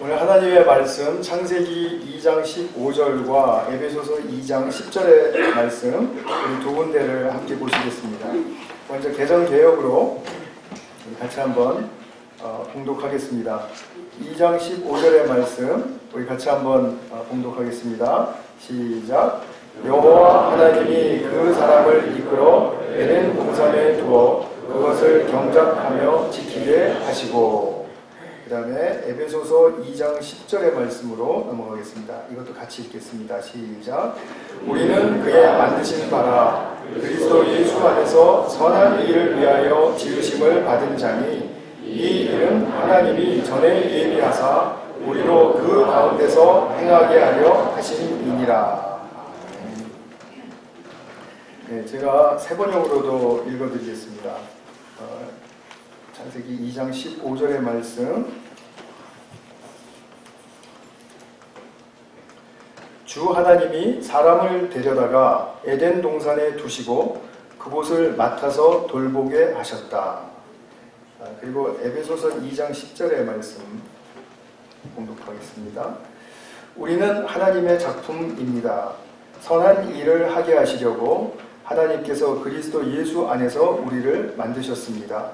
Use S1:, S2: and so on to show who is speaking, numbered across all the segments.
S1: 오늘 하나님의 말씀 창세기 2장 15절과 에베소서 2장 10절의 말씀 이 두 군데를 함께 보시겠습니다. 먼저 개정개역으로 같이 한번 봉독하겠습니다. 2장 15절의 말씀 우리 같이 한번 봉독하겠습니다. 시작. 여호와 하나님이 그 사람을 이끌어 에덴 동산에 두어 그것을 경작하며 지키게 하시고. 그 다음에 에베소서 2장 10절의 말씀으로 넘어가겠습니다. 이것도 같이 읽겠습니다. 시작. 우리는 그의 만드신 바라 그리스도 예수 안에서 선한 일을 위하여 지으심을 받은 자니 이 일은 하나님이 전에 예비하사 우리로 그 가운데서 행하게 하려 하심이니라. 네, 제가 세 번역으로도 읽어드리겠습니다. 창세기 2장 15절의 말씀. 주 하나님이 사람을 데려다가 에덴 동산에 두시고 그곳을 맡아서 돌보게 하셨다. 그리고 에베소서 2장 10절의 말씀 봉독하겠습니다. 우리는 하나님의 작품입니다. 선한 일을 하게 하시려고 하나님께서 그리스도 예수 안에서 우리를 만드셨습니다.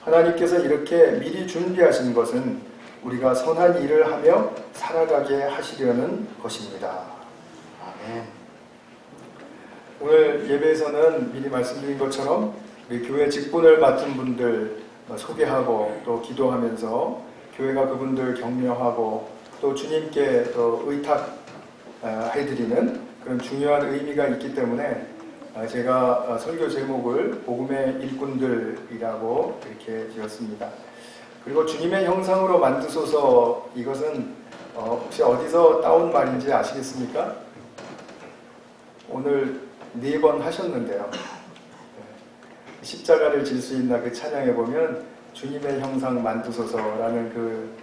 S1: 하나님께서 이렇게 미리 준비하신 것은 우리가 선한 일을 하며 살아가게 하시려는 것입니다. 아멘. 오늘 예배에서는 미리 말씀드린 것처럼 우리 교회 직분을 맡은 분들 소개하고 또 기도하면서 교회가 그분들 격려하고 또 주님께 또 의탁해드리는 그런 중요한 의미가 있기 때문에 제가 설교 제목을 복음의 일꾼들이라고 이렇게 지었습니다. 그리고 주님의 형상으로 만드소서, 이것은 혹시 어디서 따온 말인지 아시겠습니까? 오늘 4번 하셨는데요. 십자가를 질 수 있나 그 찬양에 보면 주님의 형상 만드소서라는 그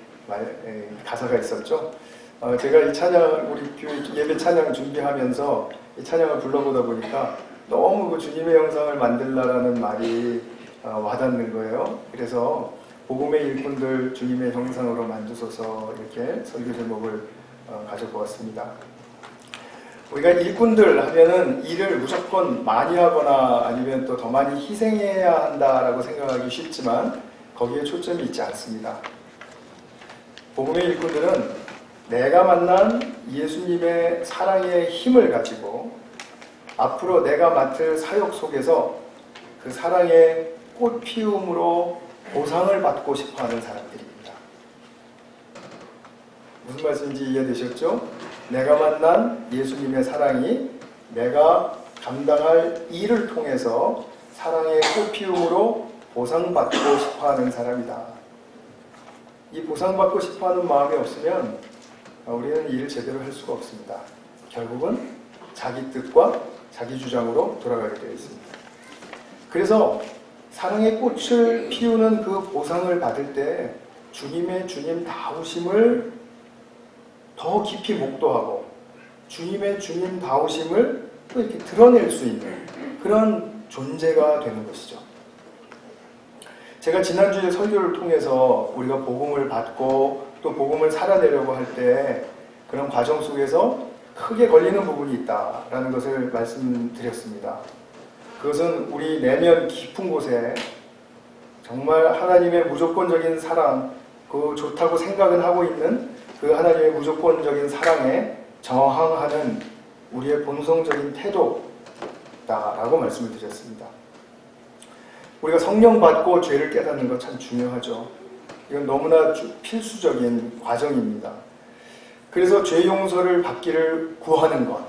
S1: 가사가 있었죠. 제가 이 찬양, 우리 교회 예배 찬양 준비하면서 이 찬양을 불러보다 보니까 너무 그 주님의 형상을 만들라라는 말이 와닿는 거예요. 그래서 복음의 일꾼들 주님의 형상으로 만드소서 이렇게 설교 제목을 가져보았습니다. 우리가 일꾼들 하면은 일을 무조건 많이 하거나 아니면 또 더 많이 희생해야 한다라고 생각하기 쉽지만 거기에 초점이 있지 않습니다. 복음의 일꾼들은 내가 만난 예수님의 사랑의 힘을 가지고 앞으로 내가 맡을 사역 속에서 그 사랑의 꽃피움으로 보상을 받고 싶어하는 사람들입니다. 무슨 말씀인지 이해되셨죠? 내가 만난 예수님의 사랑이 내가 감당할 일을 통해서 사랑의 꽃피움으로 보상받고 싶어하는 사람이다. 이 보상받고 싶어하는 마음이 없으면 우리는 일을 제대로 할 수가 없습니다. 결국은 자기 뜻과 자기 주장으로 돌아가게 되어 있습니다. 그래서 사랑의 꽃을 피우는 그 보상을 받을 때 주님의 주님다우심을 더 깊이 목도하고 주님의 주님다우심을 또 이렇게 드러낼 수 있는 그런 존재가 되는 것이죠. 제가 지난주에 설교를 통해서 우리가 복음을 받고 또 복음을 살아내려고 할 때 그런 과정 속에서 크게 걸리는 부분이 있다라는 것을 말씀드렸습니다. 그것은 우리 내면 깊은 곳에 정말 하나님의 무조건적인 사랑, 그 좋다고 생각은 하고 있는 그 하나님의 무조건적인 사랑에 저항하는 우리의 본성적인 태도다라고 말씀을 드렸습니다. 우리가 성령 받고 죄를 깨닫는 것 참 중요하죠. 이건 너무나 필수적인 과정입니다. 그래서 죄 용서를 받기를 구하는 것,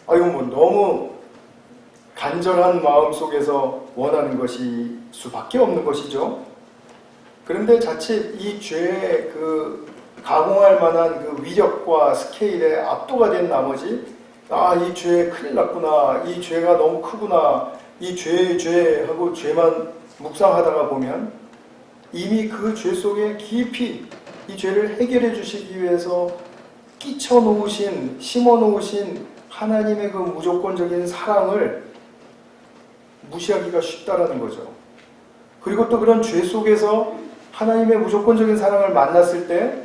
S1: 이건 뭐 너무 간절한 마음 속에서 원하는 것이 수밖에 없는 것이죠. 그런데 자칫 이 죄의 그 가공할 만한 그 위력과 스케일에 압도가 된 나머지 이 죄 큰일 났구나, 이 죄가 너무 크구나, 이 죄 하고 죄만 묵상하다가 보면 이미 그 죄 속에 깊이 이 죄를 해결해 주시기 위해서 끼쳐 놓으신, 심어 놓으신 하나님의 그 무조건적인 사랑을 무시하기가 쉽다라는 거죠. 그리고 또 그런 죄 속에서 하나님의 무조건적인 사랑을 만났을 때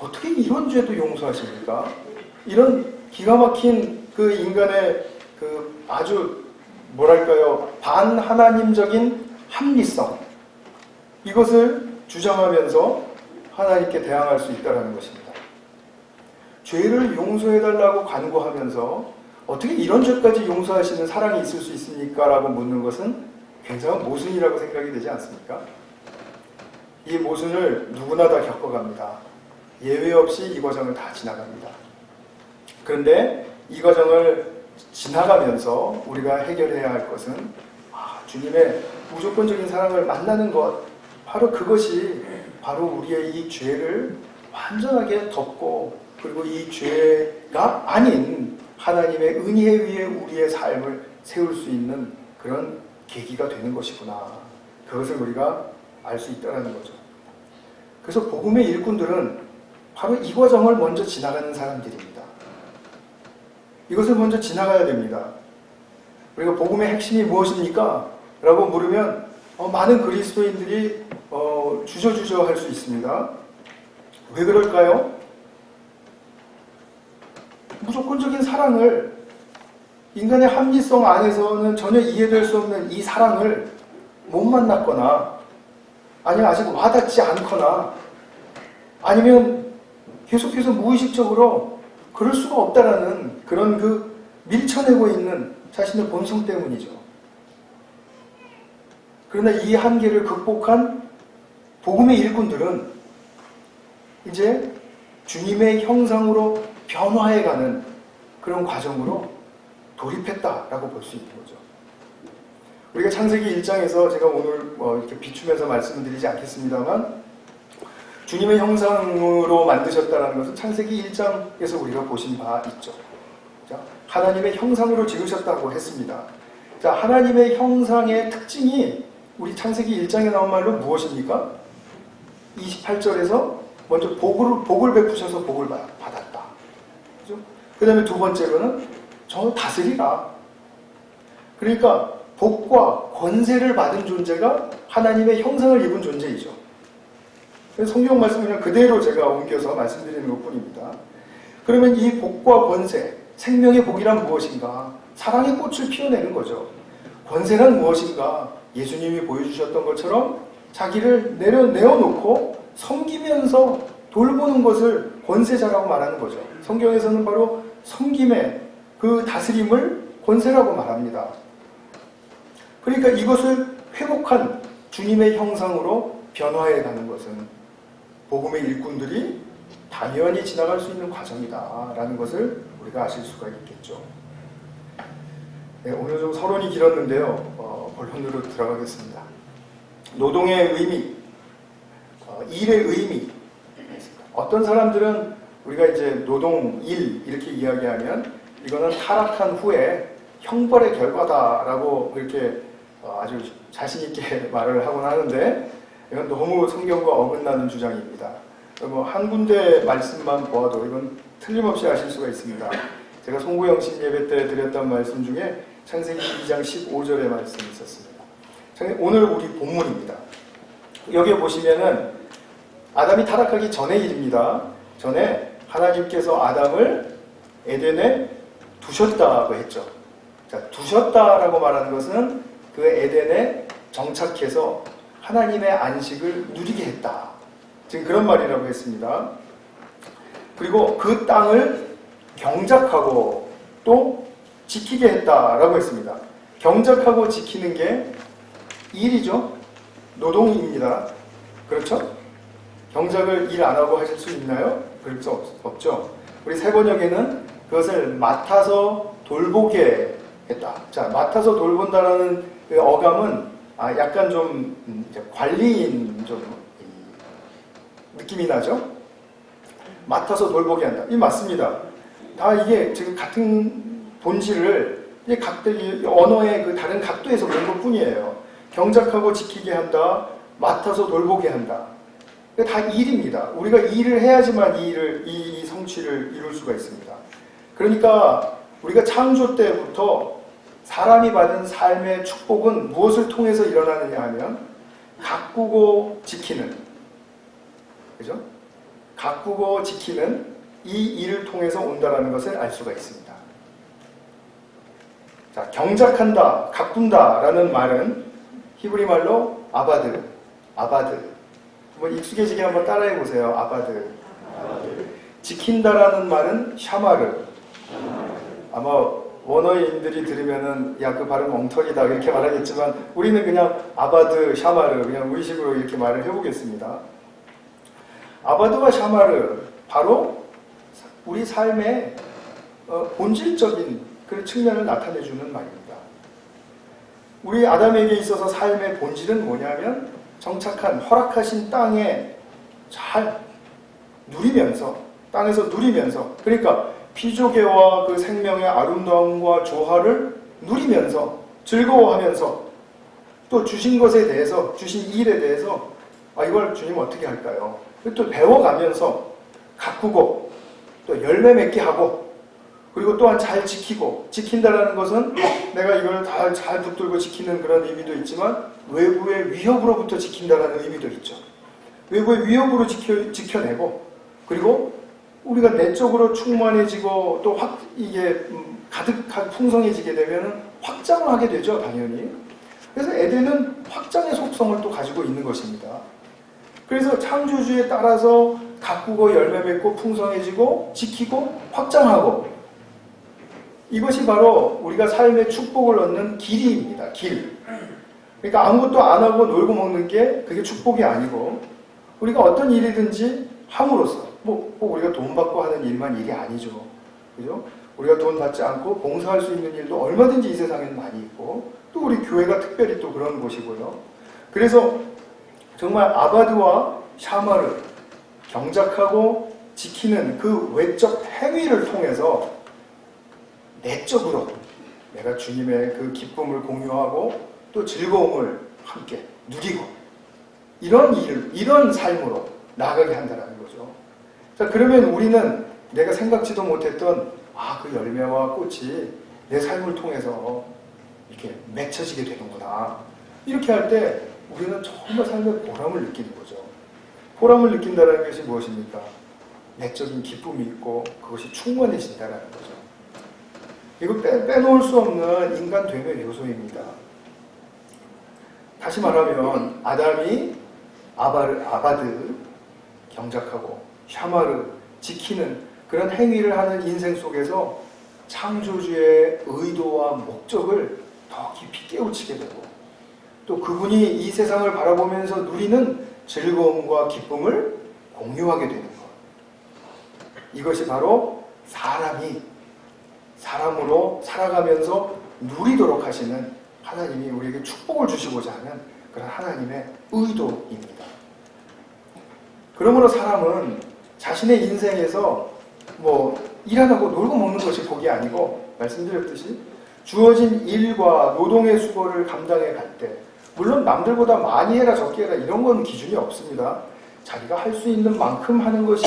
S1: 어떻게 이런 죄도 용서하십니까? 이런 기가 막힌 그 인간의 그 아주 뭐랄까요, 반하나님적인 합리성, 이것을 주장하면서 하나님께 대항할 수 있다는 것입니다. 죄를 용서해달라고 간구하면서 어떻게 이런 죄까지 용서하시는 사랑이 있을 수 있습니까? 라고 묻는 것은 굉장한 모순이라고 생각이 되지 않습니까? 이 모순을 누구나 다 겪어갑니다. 예외 없이 이 과정을 다 지나갑니다. 그런데 이 과정을 지나가면서 우리가 해결해야 할 것은 주님의 무조건적인 사랑을 만나는 것, 바로 그것이 바로 우리의 이 죄를 완전하게 덮고, 그리고 이 죄가 아닌 하나님의 은혜 위에 우리의 삶을 세울 수 있는 그런 계기가 되는 것이구나. 그것을 우리가 알 수 있다는 거죠. 그래서 복음의 일꾼들은 바로 이 과정을 먼저 지나가는 사람들입니다. 이것을 먼저 지나가야 됩니다. 우리가 복음의 핵심이 무엇입니까? 라고 물으면 많은 그리스도인들이 주저주저 할 수 있습니다. 왜 그럴까요? 무조건적인 사랑을, 인간의 합리성 안에서는 전혀 이해될 수 없는 이 사랑을 못 만났거나, 아니면 아직 와닿지 않거나, 아니면 계속해서 무의식적으로 그럴 수가 없다라는 그런 그 밀쳐내고 있는 자신의 본성 때문이죠. 그러나 이 한계를 극복한 복음의 일꾼들은 이제 주님의 형상으로 변화해가는 그런 과정으로 돌입했다라고 볼 수 있는 거죠. 우리가 창세기 1장에서 제가 오늘 이렇게 비추면서 말씀드리지 않겠습니다만, 주님의 형상으로 만드셨다는 것은 창세기 1장에서 우리가 보신 바 있죠. 자, 하나님의 형상으로 지으셨다고 했습니다. 자, 하나님의 형상의 특징이 우리 창세기 1장에 나온 말로 무엇입니까? 28절에서 먼저 복을 베푸셔서 복을 받았다. 그죠? 그 다음에 두 번째로는 저 다스리라. 그러니까 복과 권세를 받은 존재가 하나님의 형상을 입은 존재이죠. 성경 말씀을 그냥 그대로 제가 옮겨서 말씀드리는 것 뿐입니다. 그러면 이 복과 권세, 생명의 복이란 무엇인가? 사랑의 꽃을 피워내는 거죠. 권세란 무엇인가? 예수님이 보여주셨던 것처럼 자기를 내어놓고 섬기면서 돌보는 것을 권세자라고 말하는 거죠. 성경에서는 바로 섬김의 그 다스림을 권세라고 말합니다. 그러니까 이것을 회복한 주님의 형상으로 변화해가는 것은 복음의 일꾼들이 당연히 지나갈 수 있는 과정이다라는 것을 우리가 아실 수가 있겠죠. 네, 오늘 좀 서론이 길었는데요. 본론으로 들어가겠습니다. 노동의 의미, 일의 의미. 어떤 사람들은 우리가 이제 노동, 일 이렇게 이야기하면 이거는 타락한 후에 형벌의 결과다라고 이렇게 아주 자신있게 말을 하곤 하는데, 이건 너무 성경과 어긋나는 주장입니다. 한 군데 말씀만 보아도 이건 틀림없이 아실 수가 있습니다. 제가 송구영신 예배 때 드렸던 말씀 중에 창세기 2장 15절의 말씀이 있었습니다. 오늘 우리 본문입니다. 여기에 보시면은 아담이 타락하기 전의 일입니다. 전에 하나님께서 아담을 에덴에 두셨다고 했죠. 자, 두셨다라고 말하는 것은 그 에덴에 정착해서 하나님의 안식을 누리게 했다. 지금 그런 말이라고 했습니다. 그리고 그 땅을 경작하고 또 지키게 했다라고 했습니다. 경작하고 지키는 게 일이죠. 노동입니다. 그렇죠? 경작을 일 안 하고 하실 수 있나요? 그럴 수 없죠. 우리 세 번역에는 그것을 맡아서 돌보게 했다. 자, 맡아서 돌본다라는 그 어감은 약간 좀 관리인 좀 느낌이 나죠? 맡아서 돌보게 한다. 이 맞습니다. 다 이게 지금 같은 본질을 각들 언어의 그 다른 각도에서 본 것 뿐이에요. 경작하고 지키게 한다. 맡아서 돌보게 한다. 다 일입니다. 우리가 일을 해야지만 이 성취를 이룰 수가 있습니다. 그러니까 우리가 창조 때부터 사람이 받은 삶의 축복은 무엇을 통해서 일어나느냐 하면 가꾸고 지키는, 그죠? 가꾸고 지키는 이 일을 통해서 온다라는 것을 알 수가 있습니다. 자, 경작한다, 가꾼다라는 말은 히브리 말로 아바드. 한번 익숙해지게 한번 따라해 보세요. 아바드. 지킨다라는 말은 샤마르. 아마 원어인들이 들으면은 야, 그 발음 엉터리다 이렇게 말하겠지만 우리는 그냥 아바드, 샤마르 그냥 우리식으로 이렇게 말을 해보겠습니다. 아바드와 샤마르 바로 우리 삶의 본질적인 그런 측면을 나타내주는 말입니다. 우리 아담에게 있어서 삶의 본질은 뭐냐면 정착한 허락하신 땅에 잘 누리면서 땅에서 누리면서 그러니까 피조개와 그 생명의 아름다움과 조화를 누리면서 즐거워하면서 또 주신 것에 대해서 주신 일에 대해서 이걸 주님 어떻게 할까요? 또 배워가면서 가꾸고 또 열매 맺게 하고 그리고 또한 잘 지키고 지킨다라는 것은 내가 이걸 다 잘 붙들고 지키는 그런 의미도 있지만 외부의 위협으로부터 지킨다라는 의미도 있죠. 외부의 위협으로 지켜내고 그리고 우리가 내적으로 충만해지고 또 이게 가득하게 풍성해지게 되면 확장을 하게 되죠, 당연히. 그래서 에덴은 확장의 속성을 또 가지고 있는 것입니다. 그래서 창조주에 따라서 가꾸고 열매 맺고 풍성해지고 지키고 확장하고 이것이 바로 우리가 삶의 축복을 얻는 길이입니다. 길. 그러니까 아무것도 안 하고 놀고 먹는 게 그게 축복이 아니고 우리가 어떤 일이든지 함으로써 뭐 우리가 돈 받고 하는 일만 일이 아니죠. 그죠? 우리가 돈 받지 않고 봉사할 수 있는 일도 얼마든지 이 세상에는 많이 있고 또 우리 교회가 특별히 또 그런 곳이고요. 그래서 정말 아바드와 샤마르 경작하고 지키는 그 외적 행위를 통해서 내적으로 내가 주님의 그 기쁨을 공유하고 또 즐거움을 함께 누리고 이런 삶으로 나아가게 한다는 거죠. 자, 그러면 우리는 내가 생각지도 못했던 그 열매와 꽃이 내 삶을 통해서 이렇게 맺혀지게 되는구나. 이렇게 할 때 우리는 정말 삶의 보람을 느끼는 거죠. 보람을 느낀다는 것이 무엇입니까? 내적인 기쁨이 있고 그것이 충만해진다는 거죠. 이거 빼놓을 수 없는 인간됨의 요소입니다. 다시 말하면 아담이 아바드 경작하고 샤마르 지키는 그런 행위를 하는 인생 속에서 창조주의 의도와 목적을 더 깊이 깨우치게 되고 또 그분이 이 세상을 바라보면서 누리는 즐거움과 기쁨을 공유하게 되는 것. 이것이 바로 사람으로 살아가면서 누리도록 하시는 하나님이 우리에게 축복을 주시고자 하는 그런 하나님의 의도입니다. 그러므로 사람은 자신의 인생에서 일 안 하고 놀고 먹는 것이 복이 아니고 말씀드렸듯이 주어진 일과 노동의 수고를 감당해 갈 때 물론 남들보다 많이 해라 적게 해라 이런 건 기준이 없습니다. 자기가 할 수 있는 만큼 하는 것이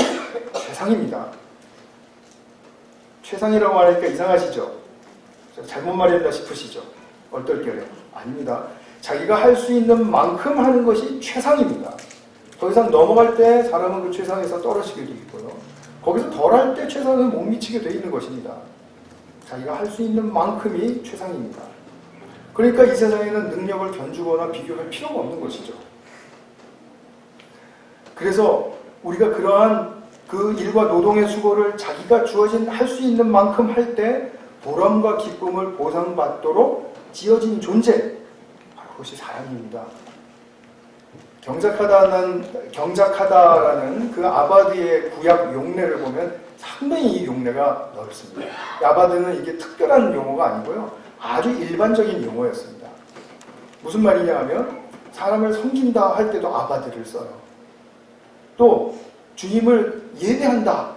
S1: 최상입니다. 최상이라고 하니까 이상하시죠? 잘못 말했나 싶으시죠? 얼떨결에. 아닙니다. 자기가 할 수 있는 만큼 하는 것이 최상입니다. 더 이상 넘어갈 때 사람은 그 최상에서 떨어지게 되어 있고요. 거기서 덜할 때 최상에 못 미치게 되어 있는 것입니다. 자기가 할 수 있는 만큼이 최상입니다. 그러니까 이 세상에는 능력을 견주거나 비교할 필요가 없는 것이죠. 그래서 우리가 그러한 그 일과 노동의 수고를 자기가 주어진 할 수 있는 만큼 할 때 보람과 기쁨을 보상받도록 지어진 존재, 바로 그것이 사람입니다. 경작하다라는 그 아바드의 구약 용례를 보면 상당히 이 용례가 넓습니다. 아바드는 이게 특별한 용어가 아니고요. 아주 일반적인 용어였습니다. 무슨 말이냐 하면 사람을 섬긴다 할 때도 아바드를 써요. 또 주님을 예배한다,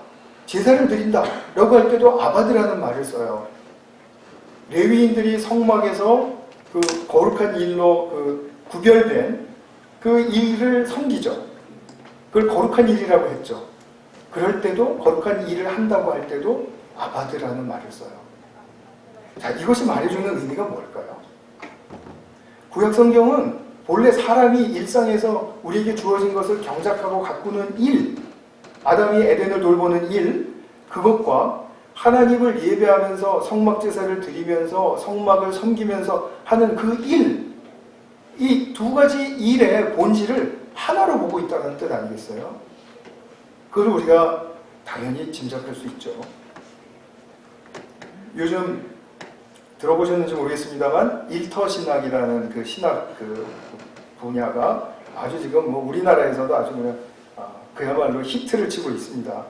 S1: 제사를 드린다 라고 할 때도 아바드라는 말을 써요. 레위인들이 성막에서 그 거룩한 일로 그 구별된 그 일을 섬기죠. 그걸 거룩한 일이라고 했죠. 그럴 때도 거룩한 일을 한다고 할 때도 아바드라는 말을 써요. 자, 이것이 말해주는 의미가 뭘까요? 구약 성경은 본래 사람이 일상에서 우리에게 주어진 것을 경작하고 가꾸는 일, 아담이 에덴을 돌보는 일, 그것과 하나님을 예배하면서 성막 제사를 드리면서 성막을 섬기면서 하는 그 일, 이 두 가지 일의 본질을 하나로 보고 있다는 뜻 아니겠어요? 그걸 우리가 당연히 짐작할 수 있죠. 요즘 들어보셨는지 모르겠습니다만 일터신학이라는 그 신학 그 분야가 아주 지금 뭐 우리나라에서도 아주 그냥 그야말로 히트를 치고 있습니다.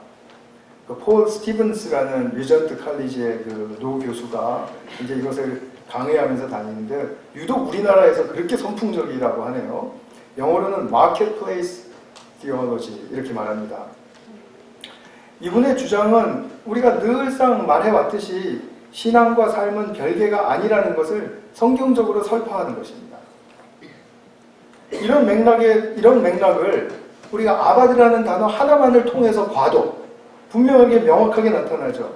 S1: 그 폴 스티븐스라는 리전트 칼리지의 그 노 교수가 이제 이것을 강의하면서 다니는데 유독 우리나라에서 그렇게 선풍적이라고 하네요. 영어로는 마켓플레이스 디올로지 이렇게 말합니다. 이분의 주장은 우리가 늘상 말해왔듯이 신앙과 삶은 별개가 아니라는 것을 성경적으로 설파하는 것입니다. 이런 맥락을 우리가 아바드라는 단어 하나만을 통해서 봐도 분명하게 명확하게 나타나죠.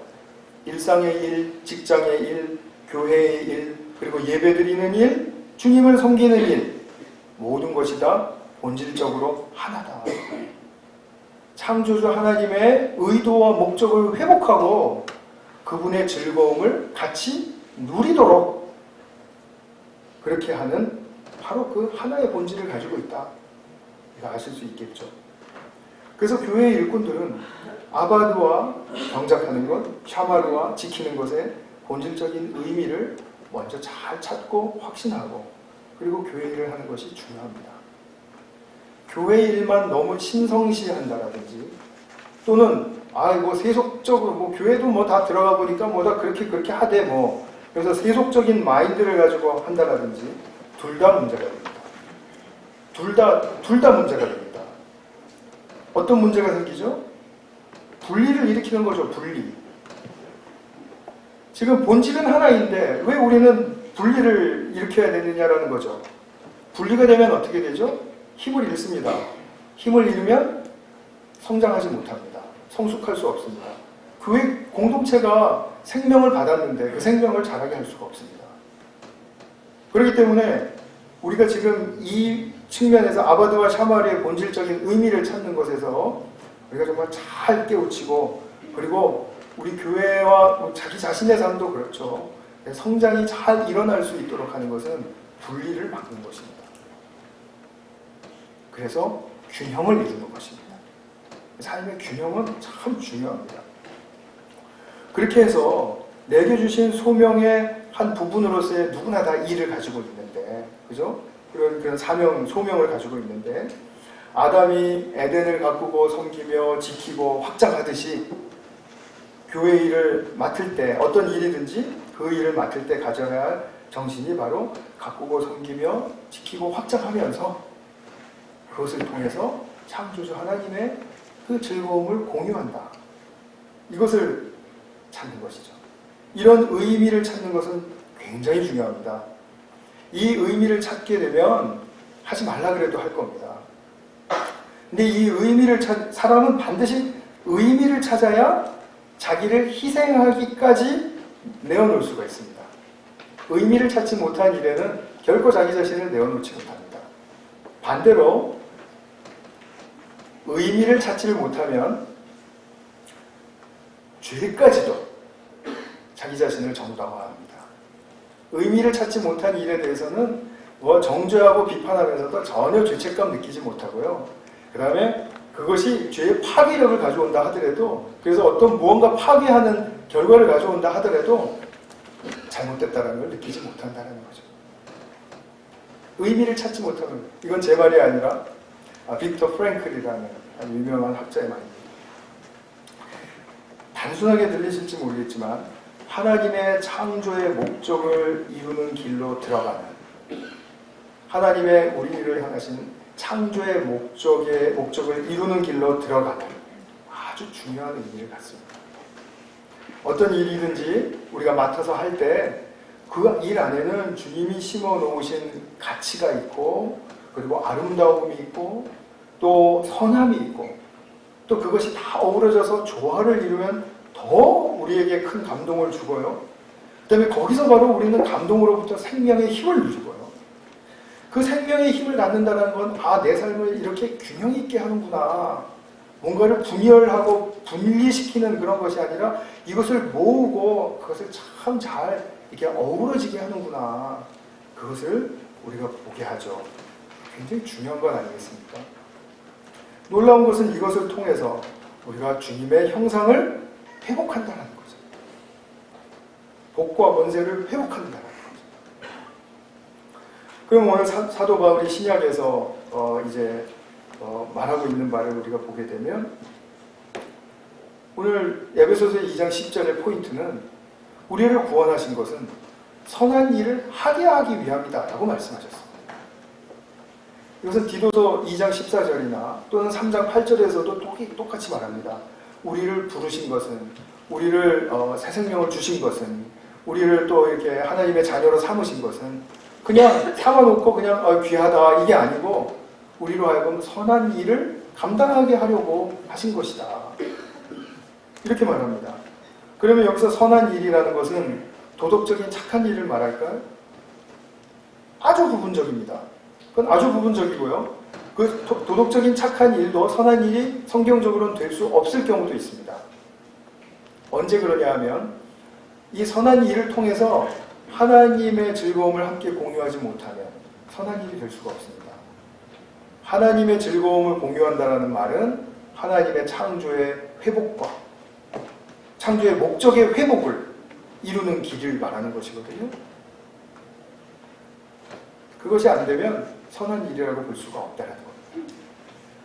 S1: 일상의 일, 직장의 일, 교회의 일, 그리고 예배드리는 일, 주님을 섬기는 일, 모든 것이 다 본질적으로 하나다. 창조주 하나님의 의도와 목적을 회복하고 그분의 즐거움을 같이 누리도록 그렇게 하는 바로 그 하나의 본질을 가지고 있다. 이거 아실 수 있겠죠. 그래서 교회의 일꾼들은 아바드와 경작하는 것, 샤마르와 지키는 것의 본질적인 의미를 먼저 잘 찾고 확신하고 그리고 교회 일을 하는 것이 중요합니다. 교회 일만 너무 신성시한다라든지 또는 뭐 세속적으로 뭐 교회도 뭐 다 들어가 보니까 뭐 다 그렇게 하되 뭐 그래서 세속적인 마인드를 가지고 한다라든지 둘 다 문제가 됩니다. 둘 다 문제가 됩니다. 어떤 문제가 생기죠? 분리를 일으키는 거죠. 분리. 지금 본질은 하나인데 왜 우리는 분리를 일으켜야 되느냐라는 거죠. 분리가 되면 어떻게 되죠? 힘을 잃습니다. 힘을 잃으면 성장하지 못합니다. 성숙할 수 없습니다. 교회 공동체가 생명을 받았는데 그 생명을 자라게 할 수가 없습니다. 그렇기 때문에 우리가 지금 이 측면에서 아바드와 샤마르의 본질적인 의미를 찾는 것에서 우리가 정말 잘 깨우치고 그리고 우리 교회와 자기 자신의 삶도 그렇죠. 성장이 잘 일어날 수 있도록 하는 것은 분리를 막는 것입니다. 그래서 균형을 이루는 것입니다. 삶의 균형은 참 중요합니다. 그렇게 해서 내게 주신 소명의 한 부분으로서의 누구나 다 일을 가지고 있는데, 그죠? 그런 사명, 소명을 가지고 있는데, 아담이 에덴을 가꾸고 섬기며 지키고 확장하듯이 교회 일을 맡을 때, 어떤 일이든지 그 일을 맡을 때 가져야 할 정신이 바로 가꾸고 섬기며 지키고 확장하면서 그것을 통해서 창조주 하나님의 그 즐거움을 공유한다. 이것을 찾는 것이죠. 이런 의미를 찾는 것은 굉장히 중요합니다. 이 의미를 찾게 되면 하지 말라 그래도 할 겁니다. 근데 이 의미를 사람은 반드시 의미를 찾아야 자기를 희생하기까지 내어놓을 수가 있습니다. 의미를 찾지 못한 일에는 결코 자기 자신을 내어놓지 못합니다. 반대로 의미를 찾지를 못하면 죄까지도 자기 자신을 정당화합니다. 의미를 찾지 못한 일에 대해서는 정죄하고 비판하면서도 전혀 죄책감 느끼지 못하고요. 그 다음에 그것이 죄의 파괴력을 가져온다 하더라도, 그래서 어떤 무언가 파괴하는 결과를 가져온다 하더라도 잘못됐다는 걸 느끼지 못한다는 거죠. 의미를 찾지 못하면, 이건 제 말이 아니라 빅터 프랭클이라는 아주 유명한 학자의 말입니다. 단순하게 들리실지 모르겠지만 하나님의 창조의 목적을 이루는 길로 들어가는, 하나님의 우리를 향하신 창조의 목적을 이루는 길로 들어가는 아주 중요한 의미를 갖습니다. 어떤 일이든지 우리가 맡아서 할 때 그 일 안에는 주님이 심어 놓으신 가치가 있고, 그리고 아름다움이 있고, 또 선함이 있고, 또 그것이 다 어우러져서 조화를 이루면 더 우리에게 큰 감동을 주고요. 그 다음에 거기서 바로 우리는 감동으로부터 생명의 힘을 누리고요. 그 생명의 힘을 갖는다는 건 내 삶을 이렇게 균형 있게 하는구나. 뭔가를 분열하고 분리시키는 그런 것이 아니라 이것을 모으고 그것을 참 잘 이렇게 어우러지게 하는구나. 그것을 우리가 보게 하죠. 굉장히 중요한 건 아니겠습니까? 놀라운 것은 이것을 통해서 우리가 주님의 형상을 회복한다는 거죠. 복과 권세를 회복한다는 거죠. 그럼 오늘 사도 바울이 신약에서 말하고 있는 말을 우리가 보게 되면 오늘 에베소서 2장 10절의 포인트는 우리를 구원하신 것은 선한 일을 하게 하기 위함이다 라고 말씀하셨습니다. 이것은 디도서 2장 14절이나 또는 3장 8절에서도 똑같이 말합니다. 우리를 부르신 것은, 우리를 새 생명을 주신 것은, 우리를 또 이렇게 하나님의 자녀로 삼으신 것은 그냥 삼아놓고 그냥 귀하다 이게 아니고 우리로 하여금 선한 일을 감당하게 하려고 하신 것이다. 이렇게 말합니다. 그러면 여기서 선한 일이라는 것은 도덕적인 착한 일을 말할까요? 아주 부분적입니다. 그건 아주 부분적이고요. 그 도덕적인 착한 일도 선한 일이 성경적으로는 될 수 없을 경우도 있습니다. 언제 그러냐 하면 이 선한 일을 통해서 하나님의 즐거움을 함께 공유하지 못하면 선한 일이 될 수가 없습니다. 하나님의 즐거움을 공유한다는 말은 하나님의 창조의 회복과 창조의 목적의 회복을 이루는 길을 말하는 것이거든요. 그것이 안 되면 선한 일이라고 볼 수가 없다는 겁니다.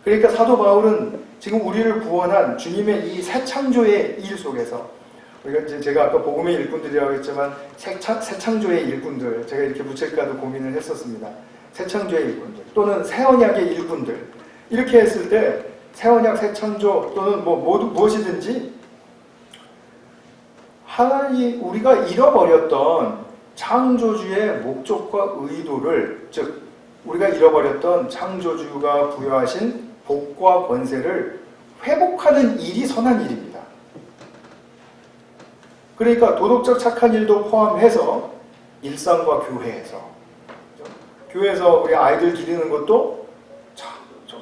S1: 그러니까 사도 바울은 지금 우리를 구원한 주님의 이 새 창조의 일 속에서 우리가 이제 제가 아까 복음의 일꾼들이라고 했지만 새 창조의 일꾼들 제가 이렇게 붙일까도 고민을 했었습니다. 새 창조의 일꾼들 또는 새 언약의 일꾼들 이렇게 했을 때 새 언약, 새 창조 또는 무엇이든지 하나님 우리가 잃어버렸던 창조주의 목적과 의도를 즉 우리가 잃어버렸던 창조주가 부여하신 복과 권세를 회복하는 일이 선한 일입니다. 그러니까 도덕적 착한 일도 포함해서 일상과 교회에서 교회에서 우리 아이들 기르는 것도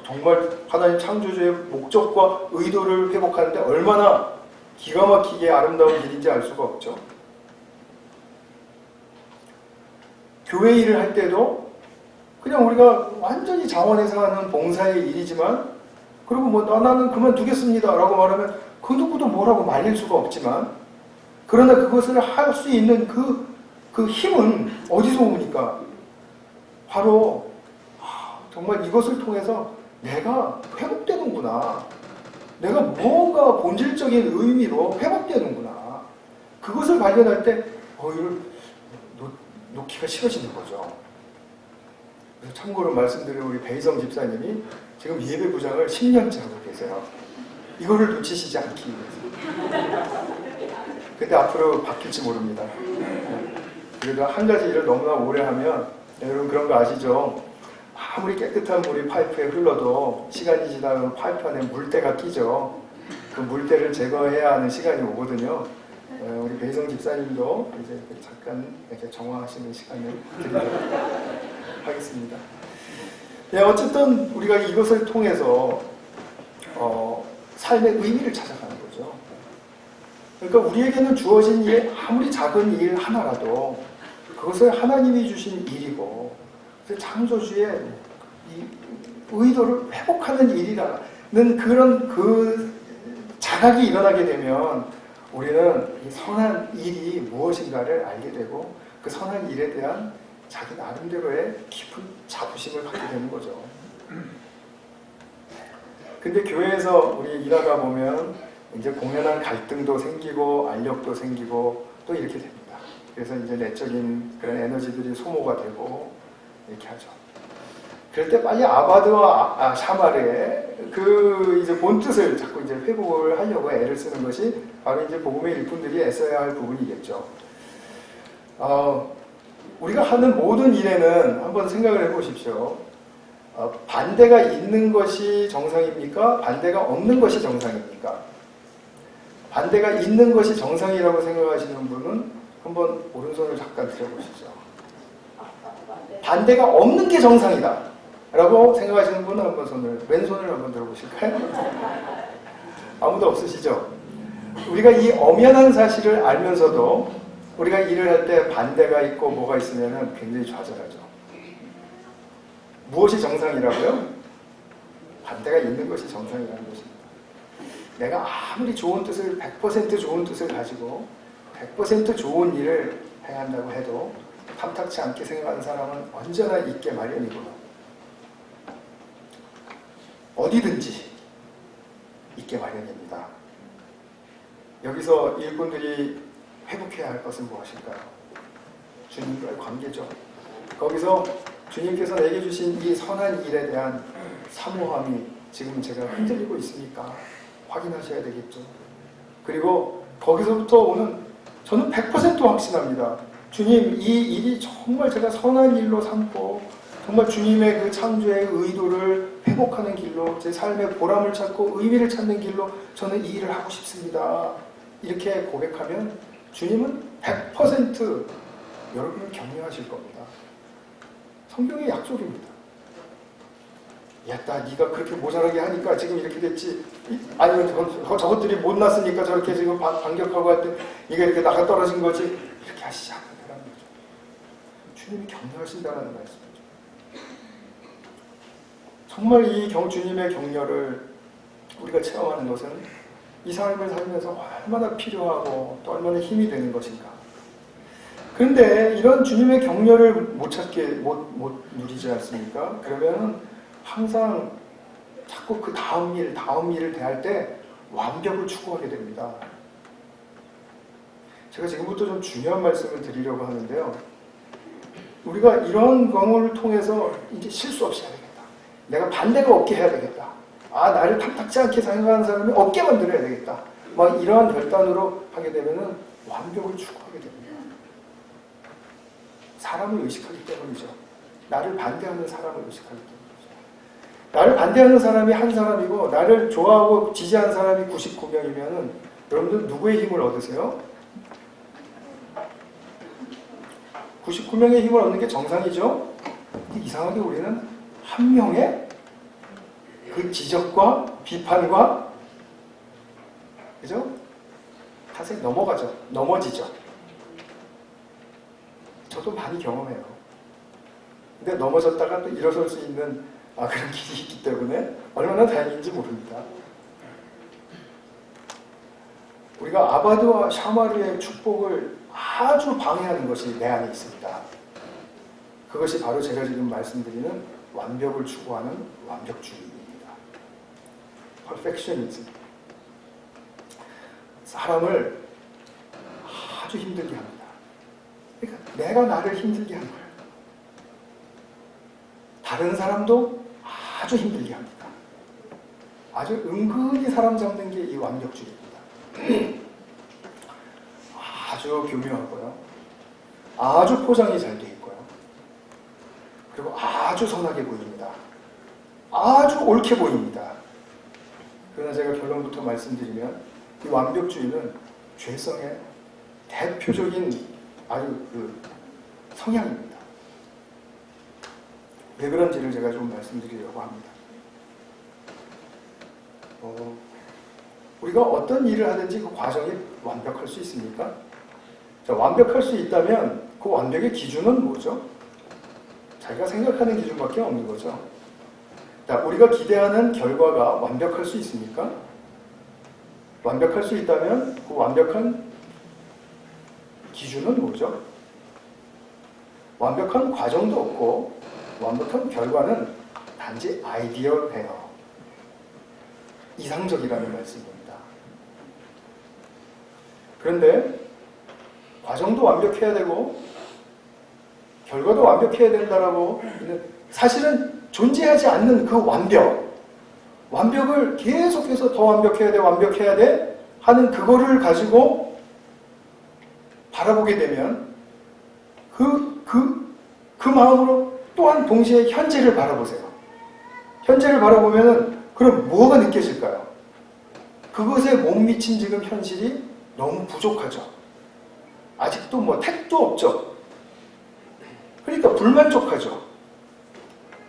S1: 정말 하나님 창조주의 목적과 의도를 회복하는데 얼마나 기가 막히게 아름다운 일인지 알 수가 없죠. 교회 일을 할 때도 그냥 우리가 완전히 자원해서 하는 봉사의 일이지만 그리고 나는 그만두겠습니다 라고 말하면 그 누구도 뭐라고 말릴 수가 없지만 그러나 그것을 할 수 있는 그 힘은 어디서 옵니까? 바로 정말 이것을 통해서 내가 회복되는구나. 내가 무언가 본질적인 의미로 회복되는구나. 그것을 발견할 때 이걸 놓기가 싫어지는 거죠. 그래서 참고로 말씀드린 우리 배희성 집사님이 지금 예배부장을 10년째 하고 계세요. 이거를 놓치시지 않기 위해서. 근데 앞으로 바뀔지 모릅니다. 그래도 한 가지 일을 너무나 오래 하면 여러분 그런 거 아시죠? 아무리 깨끗한 물이 파이프에 흘러도 시간이 지나면 파이프 안에 물때가 끼죠. 그 물때를 제거해야 하는 시간이 오거든요. 우리 배희성 집사님도 이제 잠깐 이렇게 정화하시는 시간을 드리도록 하겠습니다. 네, 어쨌든 우리가 이것을 통해서 삶의 의미를 찾아가는 거죠. 그러니까 우리에게는 주어진 일, 아무리 작은 일 하나라도 그것을 하나님이 주신 일이고 창조주의 이 의도를 회복하는 일이라는 그런 그 자각이 일어나게 되면 우리는 이 선한 일이 무엇인가를 알게 되고 그 선한 일에 대한 자기 나름대로의 깊은 자부심을 갖게 되는 거죠. 근데 교회에서 우리 일하다 보면 이제 공연한 갈등도 생기고 알력도 생기고 또 이렇게 됩니다. 그래서 이제 내적인 그런 에너지들이 소모가 되고 이렇게 하죠. 그럴 때 빨리 아바드와 샤말의 그 이제 본뜻을 자꾸 이제 회복을 하려고 애를 쓰는 것이 바로 이제 복음의 일꾼들이 애써야 할 부분이겠죠. 우리가 하는 모든 일에는 한번 생각을 해보십시오. 반대가 있는 것이 정상입니까? 반대가 없는 것이 정상입니까? 반대가 있는 것이 정상이라고 생각하시는 분은 한번 오른손을 잠깐 들어보시죠. 반대가 없는 게 정상이다 라고 생각하시는 분은 한번 왼손을 한번 들어보실까요? 아무도 없으시죠? 우리가 이 엄연한 사실을 알면서도 우리가 일을 할 때 반대가 있고 뭐가 있으면 굉장히 좌절하죠. 무엇이 정상이라고요? 반대가 있는 것이 정상이라는 것입니다. 내가 아무리 좋은 뜻을 100% 좋은 뜻을 가지고 100% 좋은 일을 해야 한다고 해도 탐탁치 않게 생각하는 사람은 언제나 있게 마련이고요. 어디든지 있게 마련입니다. 여기서 일꾼들이 회복해야 할 것은 무엇일까요? 주님과의 관계죠. 거기서 주님께서 내게 주신 이 선한 일에 대한 사모함이 지금 제가 흔들리고 있으니까 확인하셔야 되겠죠. 그리고 거기서부터 오는 저는 100% 확신합니다. 주님, 이 일이 정말 제가 선한 일로 삼고 정말 주님의 그 창조의 의도를 회복하는 길로 제 삶의 보람을 찾고 의미를 찾는 길로 저는 이 일을 하고 싶습니다. 이렇게 고백하면 주님은 100% 여러분을 격려하실 겁니다. 성경의 약속입니다. 야따 네가 그렇게 모자라게 하니까 지금 이렇게 됐지. 아니면 저것들이 못났으니까 저렇게 지금 반격하고 할 때 네가 이렇게 나가 떨어진 거지. 이렇게 하시지 않는다는 거죠. 주님이 격려하신다는 말씀이죠. 정말 이 주님의 격려를 우리가 체험하는 것은 이 삶을 살면서 얼마나 필요하고 또 얼마나 힘이 되는 것인가. 그런데 이런 주님의 격려를 못 누리지 않습니까? 그러면 항상 자꾸 그 다음 일을 대할 때 완벽을 추구하게 됩니다. 제가 지금부터 좀 중요한 말씀을 드리려고 하는데요. 우리가 이런 경우를 통해서 이제 실수 없이 해야 되겠다. 내가 반대가 없게 해야 되겠다. 나를 탐탁지 않게 생각하는 사람이 없게 만들어야 되겠다. 막 이러한 결단으로 하게 되면은 완벽을 추구하게 됩니다. 사람을 의식하기 때문이죠. 나를 반대하는 사람을 의식하기 때문이죠. 나를 반대하는 사람이 한 사람이고 나를 좋아하고 지지하는 사람이 99명이면은 여러분들 누구의 힘을 얻으세요? 99명의 힘을 얻는 게 정상이죠? 이상하게 우리는 한 명의 그 지적과 비판과 그죠? 탓에 넘어지죠. 저도 많이 경험해요. 근데 넘어졌다가 또 일어설 수 있는 그런 길이 있기 때문에 얼마나 다행인지 모릅니다. 우리가 아바드와 샤마르의 축복을 아주 방해하는 것이 내 안에 있습니다. 그것이 바로 제가 지금 말씀드리는 완벽을 추구하는 완벽주의입니다. 퍼펙셔니즘. 사람을 아주 힘들게 합니다. 그러니까 내가 나를 힘들게 하는 거예요. 다른 사람도 아주 힘들게 합니다. 아주 은근히 사람 잡는 게 이 완벽주의입니다. 아주 교묘하고요. 아주 포장이 잘 돼 있고요. 그리고 아주 선하게 보입니다. 아주 옳게 보입니다. 그러나 제가 결론부터 말씀드리면 이 완벽주의는 죄성의 대표적인 아주 성향입니다. 왜 그런지를 제가 좀 말씀드리려고 합니다. 우리가 어떤 일을 하든지 그 과정이 완벽할 수 있습니까? 자, 완벽할 수 있다면 그 완벽의 기준은 뭐죠? 자기가 생각하는 기준밖에 없는 거죠. 자, 우리가 기대하는 결과가 완벽할 수 있습니까? 완벽할 수 있다면 그 완벽한 기준은 뭐죠? 완벽한 과정도 없고 완벽한 결과는 단지 아이디어예요. 이상적이라는 말씀입니다. 그런데 과정도 완벽해야 되고 결과도 완벽해야 된다라고 사실은 존재하지 않는 그 완벽을 계속해서 더 완벽해야 돼 하는 그거를 가지고 바라보게 되면 그 마음으로 또한 동시에 현재를 바라보세요. 현재를 바라보면 그럼 뭐가 느껴질까요? 그것에 못 미친 지금 현실이 너무 부족하죠. 아직도 택도 없죠. 그러니까 불만족하죠.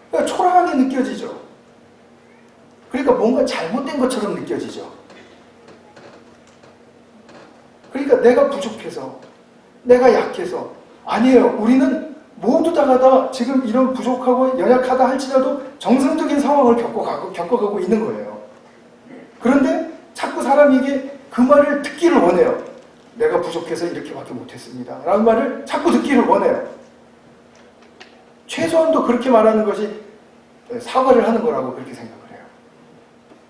S1: 그러니까 초라하게 느껴지죠. 그러니까 뭔가 잘못된 것처럼 느껴지죠. 그러니까 내가 부족해서, 내가 약해서. 아니에요. 우리는 모두 다 지금 이런 부족하고 연약하다 할지라도 정상적인 상황을 겪어가고 있는 거예요. 그런데 자꾸 사람이 이게 그 말을 듣기를 원해요. 내가 부족해서 이렇게밖에 못했습니다 라는 말을 자꾸 듣기를 원해요. 최소한도 그렇게 말하는 것이 사과를 하는 거라고 그렇게 생각을 해요.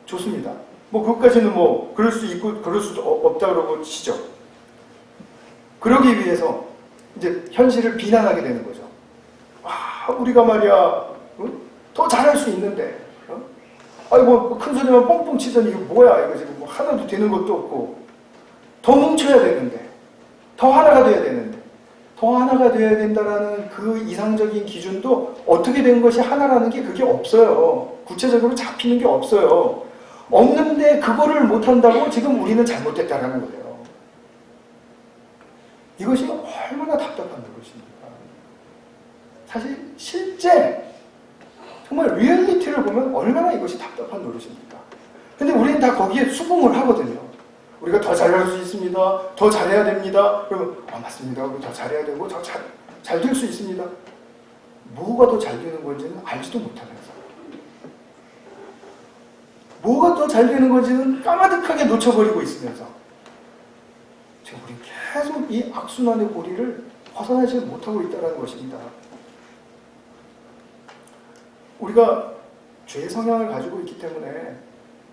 S1: 좋습니다. 뭐 그것까지는 뭐 그럴 수 있고 그럴 수도 없다 그러고 치죠. 그러기 위해서 이제 현실을 비난하게 되는 거죠. 아, 우리가 말이야 더 잘할 수 있는데 아니 뭐 큰 소리만 뻥뻥 치더니 이거 뭐야 이거 지금 뭐 하나도 되는 것도 없고 더 뭉쳐야 되는데 더 하나가 돼야 되는데 더 하나가 돼야 된다라는 그 이상적인 기준도 어떻게 된 것이 하나라는 게 그게 없어요. 구체적으로 잡히는 게 없어요. 없는데 그거를 못한다고 지금 우리는 잘못됐다라는 거예요. 이것이 얼마나 답답한 것입니까? 사실 실제 정말 리얼리티를 보면 얼마나 이것이 답답한 노릇입니까? 근데 우리는 다 거기에 수긍을 하거든요. 우리가 더 잘할 수 있습니다. 더 잘해야 됩니다. 그러면 맞습니다. 우리 더 잘해야 되고 더 잘 될 수 있습니다. 뭐가 더 잘 되는 건지는 알지도 못하면서 뭐가 더 잘 되는 건지는 까마득하게 놓쳐버리고 있으면서 지금 우리는 계속 이 악순환의 고리를 벗어나지 못하고 있다는 것입니다. 우리가 죄의 성향을 가지고 있기 때문에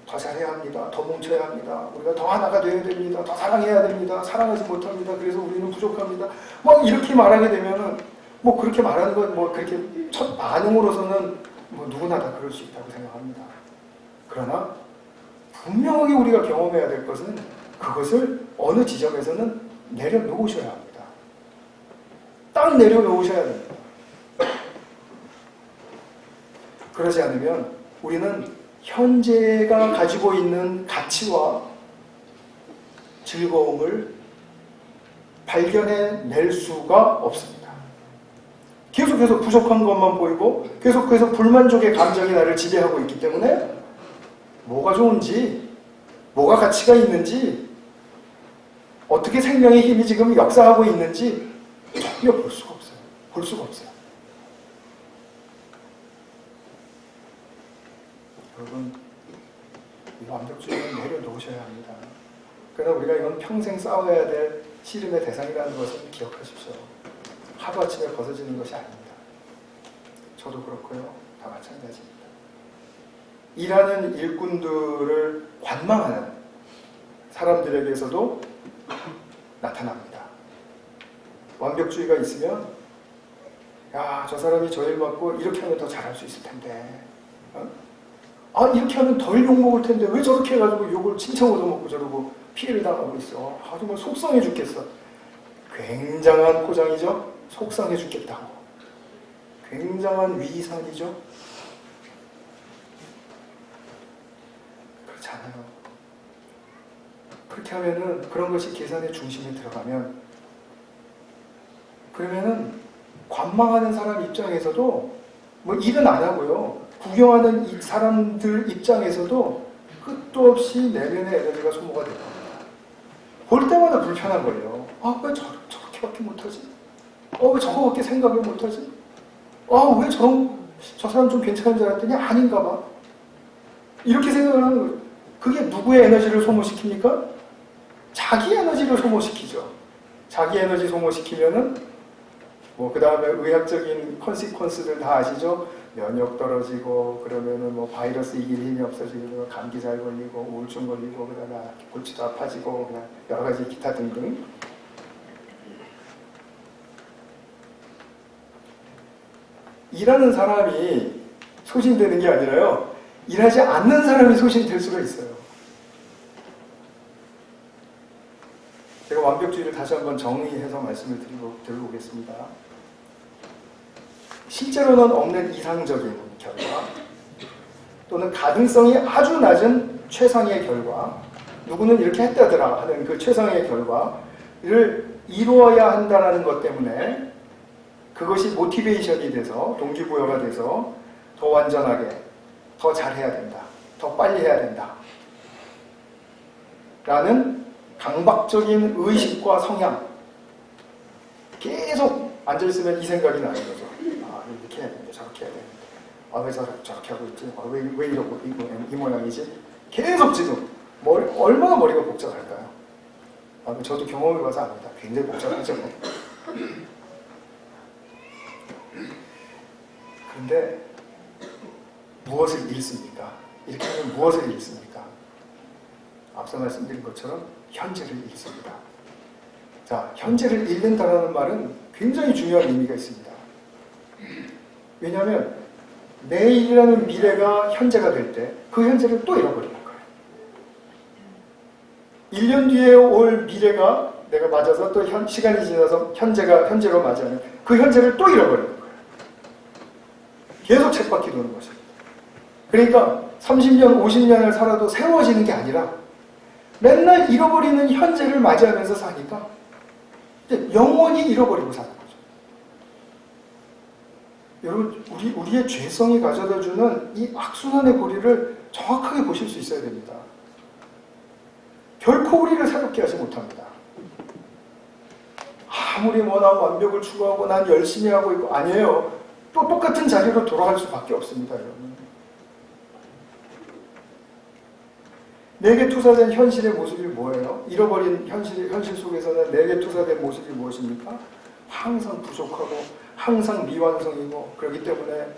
S1: 더 잘해야 합니다. 더 뭉쳐야 합니다. 우리가 더 하나가 되어야 됩니다. 더 사랑해야 됩니다. 사랑하지 못합니다. 그래서 우리는 부족합니다. 막 이렇게 말하게 되면은 뭐 그렇게 말하는 건 뭐 그렇게 첫 반응으로서는 뭐 누구나 다 그럴 수 있다고 생각합니다. 그러나 분명하게 우리가 경험해야 될 것은 그것을 어느 지점에서는 내려놓으셔야 합니다. 딱 내려놓으셔야 됩니다. 그러지 않으면 우리는 현재가 가지고 있는 가치와 즐거움을 발견해낼 수가 없습니다. 계속해서 부족한 것만 보이고 계속해서 불만족의 감정이 나를 지배하고 있기 때문에 뭐가 좋은지, 뭐가 가치가 있는지, 어떻게 생명의 힘이 지금 역사하고 있는지 전혀 볼 수가 없어요. 볼 수가 없어요. 여러분, 이 완벽주의는 내려놓으셔야 합니다. 그러나 우리가 이건 평생 싸워야 될 씨름의 대상이라는 것을 기억하십시오. 하루아침에 벗어지는 것이 아닙니다. 저도 그렇고요. 다 마찬가지입니다. 일하는 일꾼들을 관망하는 사람들에게서도 나타납니다. 완벽주의가 있으면 야, 저 사람이 저 일 맡고 이렇게 하면 더 잘할 수 있을 텐데 아, 이렇게 하면 덜 욕먹을 텐데 왜 저렇게 해가지고 욕을 칭찬 얻어먹고 저러고 피해를 당하고 있어. 아, 정말 속상해 죽겠어. 굉장한 포장이죠. 속상해 죽겠다고. 굉장한 위선이죠. 그렇지 않아요. 그렇게 하면은 그런 것이 계산의 중심에 들어가면 그러면은 관망하는 사람 입장에서도 뭐 일은 안 하고요. 구경하는 이 사람들 입장에서도 끝도 없이 내면의 에너지가 소모가 될 겁니다. 볼 때마다 불편한 거예요. 아, 왜 저렇게밖에 못하지? 왜 저거밖에 생각을 못하지? 왜 저 사람 좀 괜찮은 줄 알았더니 아닌가 봐. 이렇게 생각을 하는 거예요. 그게 누구의 에너지를 소모시킵니까? 자기 에너지를 소모시키죠. 자기 에너지 소모시키면은 뭐 그 다음에 의학적인 컨시퀀스를 다 아시죠? 면역 떨어지고 그러면은 뭐 바이러스 이길 힘이 없어지고 감기 잘 걸리고 우울증 걸리고 그다음에 골치도 아파지고 그냥 여러 가지 기타 등등. 일하는 사람이 소진되는 게 아니라요. 일하지 않는 사람이 소진될 수가 있어요. 제가 완벽주의를 다시 한번 정의해서 말씀을 드리고 오겠습니다. 실제로는 없는 이상적인 결과 또는 가능성이 아주 낮은 최상의 결과, 누구는 이렇게 했다더라 하는 그 최상의 결과를 이루어야 한다는 것 때문에 그것이 모티베이션이 돼서 동기부여가 돼서 더 완전하게, 더 잘해야 된다, 더 빨리 해야 된다 라는 강박적인 의식과 성향, 계속 앉아있으면 이 생각이 나는 거죠. 아, 이렇게 해야 되는데, 저렇게 해야 되는데, 아, 왜 저렇게 하고 있지? 아, 왜 이러고 이 모양이지? 계속 지금 얼마나 머리가 복잡할까요? 아, 저도 경험해봐서 압니다. 굉장히 복잡하죠. 그런데 무엇을 잃습니까? 이렇게 하면 무엇을 잃습니까? 앞서 말씀드린 것처럼 현재를 잃습니다. 자, 현재를 잃는다는 말은 굉장히 중요한 의미가 있습니다. 왜냐하면 내일이라는 미래가 현재가 될 때 그 현재를 또 잃어버리는 거예요. 1년 뒤에 올 미래가 내가 맞아서 또 시간이 지나서 현재로 맞이하면 그 현재를 또 잃어버리는 거예요. 계속 쳇바퀴 도는 것입니다. 그러니까 30년, 50년을 살아도 새로워지는 게 아니라 맨날 잃어버리는 현재를 맞이하면서 사니까 이제 영원히 잃어버리고 사는 거죠. 여러분, 우리의 죄성이 가져다주는 이 악순환의 고리를 정확하게 보실 수 있어야 됩니다. 결코 우리를 새롭게 하지 못합니다. 아무리 난 완벽을 추구하고 난 열심히 하고 있고, 아니에요. 또 똑같은 자리로 돌아갈 수밖에 없습니다, 여러분. 내게 투사된 현실의 모습이 뭐예요? 잃어버린 현실 속에서는 내게 투사된 모습이 무엇입니까? 항상 부족하고 항상 미완성이고, 그렇기 때문에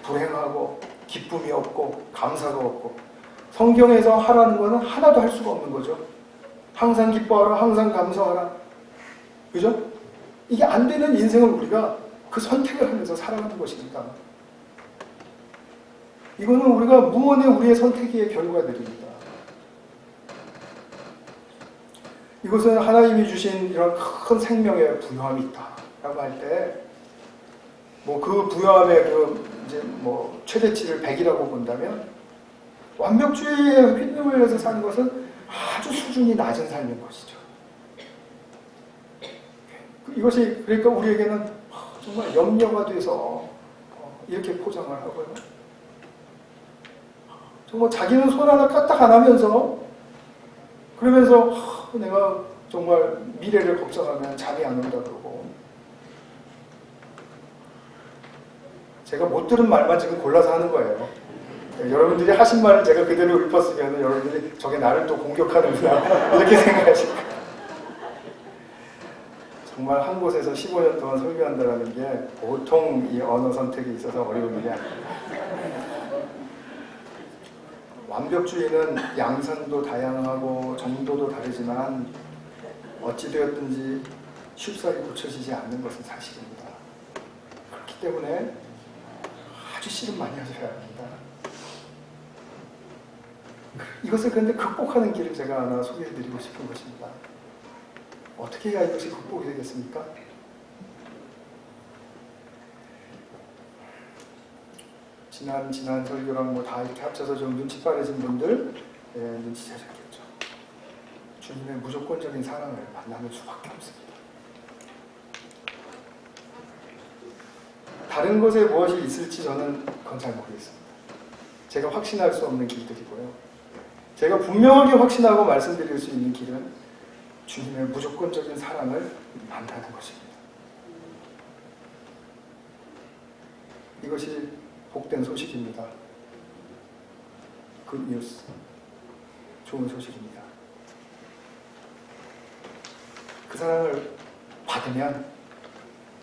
S1: 불행하고 기쁨이 없고 감사가 없고, 성경에서 하라는 것은 하나도 할 수가 없는 거죠. 항상 기뻐하라, 항상 감사하라. 그죠? 이게 안 되는 인생을 우리가 그 선택을 하면서 살아가는 것입니다. 이거는 우리가 무언의 우리의 선택의 결과들입니다. 이것은 하나님이 주신 이런 큰 생명의 부요함이 있다라고 할 때, 그 부요함의 최대치를 100이라고 본다면, 완벽주의에 휘둘려서 사는 것은 아주 수준이 낮은 삶인 것이죠. 이것이 그러니까 우리에게는 정말 염려가 돼서 이렇게 포장을 하고요. 정말 자기는 손 하나 까딱 안 하면서, 그러면서 내가 정말 미래를 걱정하면 잠이 안 온다 그러고, 제가 못 들은 말만 지금 골라서 하는 거예요. 여러분들이 하신 말을 제가 그대로 읊었으면 여러분들이 저게 나를 또 공격하는구나 이렇게 생각하실 거예요. 정말 한 곳에서 15년 동안 설교한다는 게 보통 이 언어 선택에 있어서 어려운 일이 아닙니다. 완벽주의는 양상도 다양하고 정도도 다르지만 어찌되었든지 쉽사리 고쳐지지 않는 것은 사실입니다. 그렇기 때문에 아주 씨름 많이 하셔야 합니다. 이것을 그런데 극복하는 길을 제가 하나 소개해드리고 싶은 것입니다. 어떻게 해야 이것이 극복이 되겠습니까? 지난 설교랑 다 이렇게 합쳐서 좀 눈치 빠르신 분들 눈치채셨겠죠. 주님의 무조건적인 사랑을 만나는 수밖에 없습니다. 다른 것에 무엇이 있을지 저는 그건 잘 모르겠습니다. 제가 확신할 수 없는 길들이고요. 제가 분명하게 확신하고 말씀드릴 수 있는 길은 주님의 무조건적인 사랑을 만나는 것입니다. 이것이 복된 소식입니다. 굿 뉴스. 좋은 소식입니다. 그 사랑을 받으면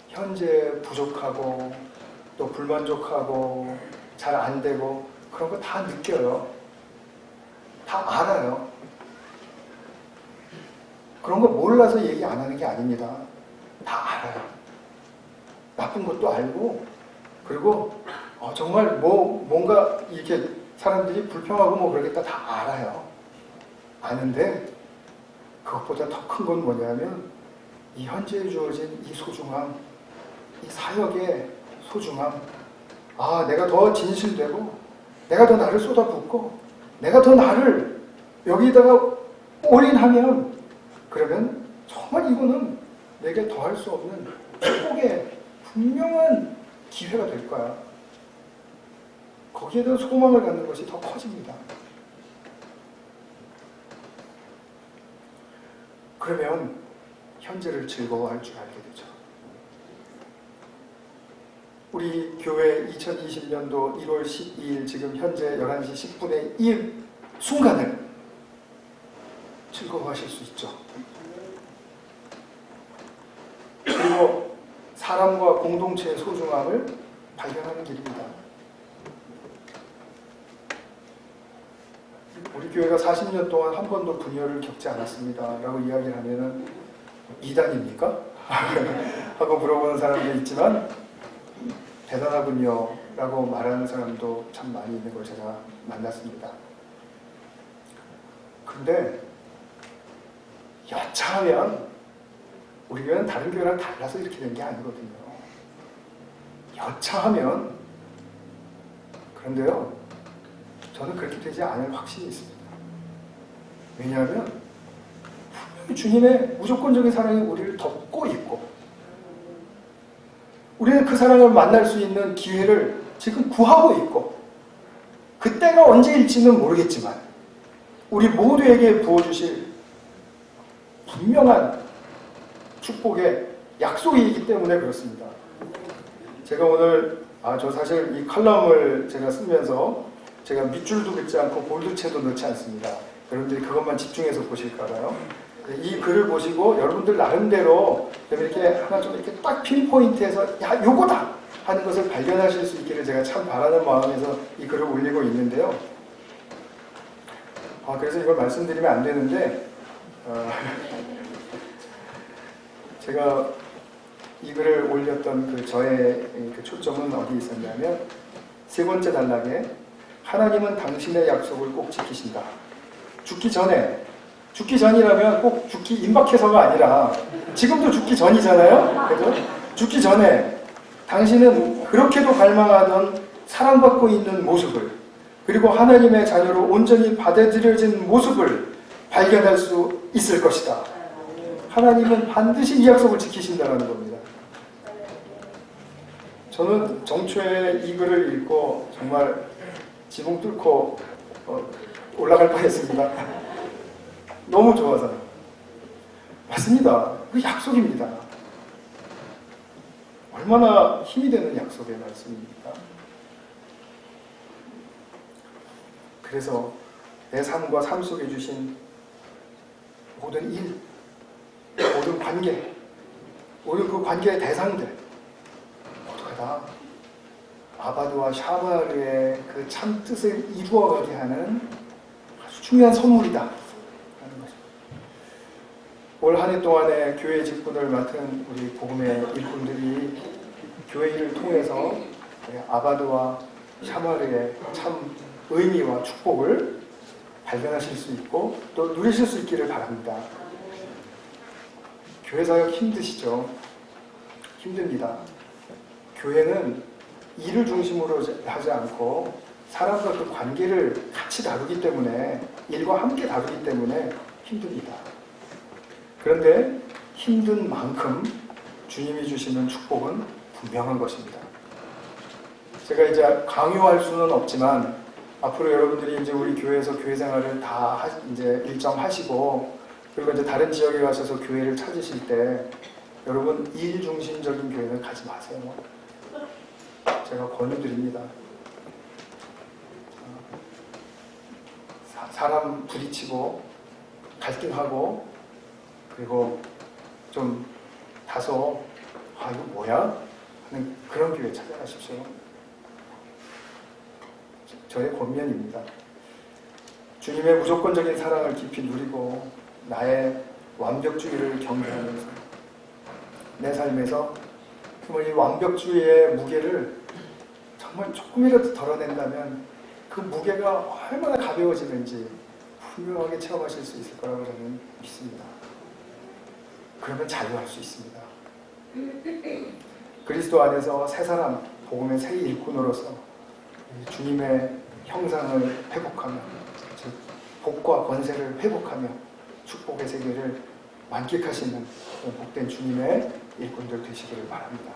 S1: 현재 부족하고 또 불만족하고 잘 안 되고 그런 거 다 느껴요. 다 알아요. 그런 거 몰라서 얘기 안 하는 게 아닙니다. 다 알아요. 나쁜 것도 알고, 그리고 정말 뭔가 이렇게 사람들이 불평하고 그러겠다 다 알아요. 아는데 그것보다 더 큰 건 뭐냐면 이 현재에 주어진 이 소중함, 이 사역의 소중함. 내가 더 진실되고 내가 더 나를 쏟아붓고 내가 더 나를 여기다가 올인하면, 그러면 정말 이거는 내게 더할 수 없는 축복의 분명한 기회가 될 거야. 거기에 대한 소망을 갖는 것이 더 커집니다. 그러면 현재를 즐거워할 줄 알게 되죠. 우리 교회 2020년도 1월 12일 지금 현재 11시 10분에 이 순간을 즐거워하실 수 있죠. 그리고 사람과 공동체의 소중함을 발견하는 길입니다. 우리 교회가 40년 동안 한 번도 분열을 겪지 않았습니다 라고 이야기를 하면은 이단입니까? 하고 물어보는 사람도 있지만 대단하군요 라고 말하는 사람도 참 많이 있는 걸 제가 만났습니다. 근데 여차하면 우리 교회는 다른 교회랑 달라서 이렇게 된 게 아니거든요. 여차하면, 그런데요, 저는 그렇게 되지 않을 확신이 있습니다. 왜냐하면 분명히 주님의 무조건적인 사랑이 우리를 덮고 있고 우리는 그 사랑을 만날 수 있는 기회를 지금 구하고 있고 그때가 언제일지는 모르겠지만 우리 모두에게 부어주실 분명한 축복의 약속이기 때문에 그렇습니다. 제가 오늘 저 사실 이 칼럼을 제가 쓰면서 제가 밑줄도 긋지 않고 볼드체도 넣지 않습니다. 여러분들이 그것만 집중해서 보실까봐요. 이 글을 보시고 여러분들 나름대로 이렇게 하나 좀 이렇게 딱 핀포인트해서 야 요거다 하는 것을 발견하실 수 있기를 제가 참 바라는 마음에서 이 글을 올리고 있는데요. 그래서 이걸 말씀드리면 안 되는데 제가 이 글을 올렸던 그 저의 그 초점은 어디 있었냐면 세 번째 단락에 하나님은 당신의 약속을 꼭 지키신다. 죽기 전이라면 꼭 죽기 임박해서가 아니라 지금도 죽기 전이잖아요. 그죠? 죽기 전에 당신은 그렇게도 갈망하던 사랑받고 있는 모습을 그리고 하나님의 자녀로 온전히 받아들여진 모습을 발견할 수 있을 것이다. 하나님은 반드시 이 약속을 지키신다는 겁니다. 저는 정초에 이 글을 읽고 정말 지붕 뚫고 올라갈 뻔했습니다. 너무 좋아서요. 맞습니다. 그 약속입니다. 얼마나 힘이 되는 약속의 말씀입니까? 그래서 내 삶과 삶 속에 주신 모든 일, 모든 관계, 모든 그 관계의 대상들 모두가 다 아바드와 샤바르의 그 참 뜻을 이루어가게 하는 아주 중요한 선물이다 하는 거죠. 올 한 해 동안에 교회 직분을 맡은 우리 복음의 일꾼들이 교회 일을 통해서 아바드와 샤바르의 참 의미와 축복을 발견하실 수 있고 또 누리실 수 있기를 바랍니다. 교회 사역 힘드시죠? 힘듭니다. 교회는 일을 중심으로 하지 않고 사람과 그 관계를 같이 다루기 때문에 일과 함께 다루기 때문에 힘듭니다. 그런데 힘든 만큼 주님이 주시는 축복은 분명한 것입니다. 제가 이제 강요할 수는 없지만 앞으로 여러분들이 이제 우리 교회에서 교회 생활을 다 이제 일정 하시고 그리고 이제 다른 지역에 가셔서 교회를 찾으실 때 여러분 일 중심적인 교회는 가지 마세요. 제가 권유드립니다. 사람 부딪히고 갈등하고 그리고 좀 다소 이거 뭐야? 하는 그런 교회 찾아가십시오. 저의 권면입니다. 주님의 무조건적인 사랑을 깊이 누리고 나의 완벽주의를 경계하면서 내 삶에서 이 완벽주의의 무게를 정말 조금이라도 덜어낸다면 그 무게가 얼마나 가벼워지는지 분명하게 체험하실 수 있을 거라고 저는 믿습니다. 그러면 자유할 수 있습니다. 그리스도 안에서 새 사람, 복음의 새 일꾼으로서 주님의 형상을 회복하며 즉 복과 권세를 회복하며 축복의 세계를 만끽하시는 복된 주님의 일꾼들 되시기를 바랍니다.